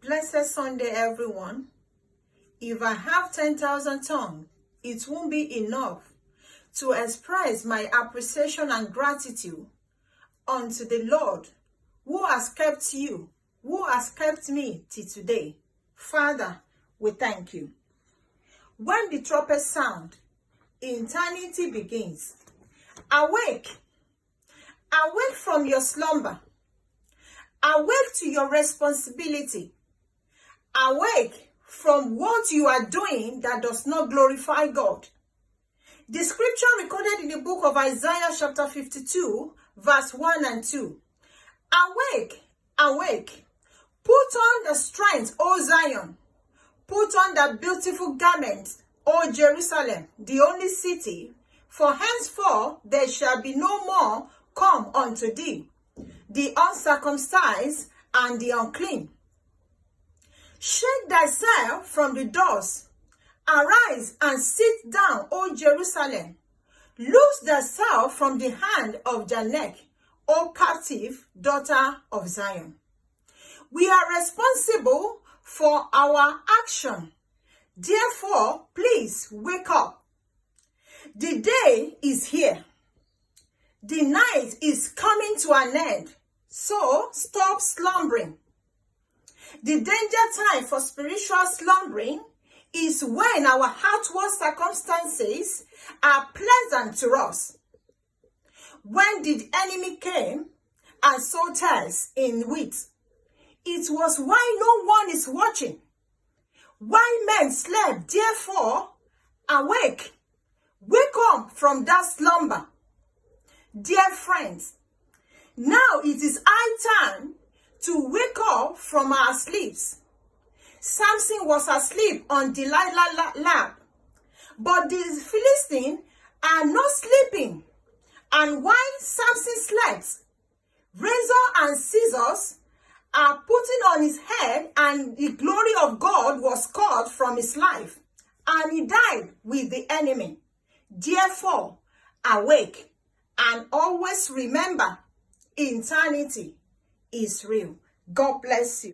Blessed Sunday, everyone. If I have 10,000 tongues, it won't be enough to express my appreciation and gratitude unto the Lord who has kept you, who has kept me till today. Father, we thank you. When the trumpet sound, eternity begins. Awake, awake from your slumber. Awake to your responsibility. Awake from what you are doing that does not glorify God. The scripture recorded in the book of Isaiah chapter 52, verse 1 and 2. Awake, awake, put on the strength, O Zion. Put on the beautiful garment, O Jerusalem, the only city. For henceforth there shall be no more come unto thee, the uncircumcised and the unclean. Shake thyself from the dust. Arise and sit down, O Jerusalem. Loose thyself from the hand of their neck, O captive daughter of Zion. We are responsible for our action. Therefore, please wake up. The day is here. The night is coming to an end. So stop slumbering. The danger time for spiritual slumbering is when our outward circumstances are pleasant to us. When the enemy came and sowed tares in wheat, it was why no one is watching. Why men slept, therefore, awake. Wake up from that slumber. Dear friends, now it is high time to wake up from our sleeps. Samson was asleep on Delilah's lap, but the Philistines are not sleeping. And while Samson slept, razor and scissors are putting on his head, and the glory of God was cut from his life, and he died with the enemy. Therefore, awake and always remember, eternity is real. God bless you.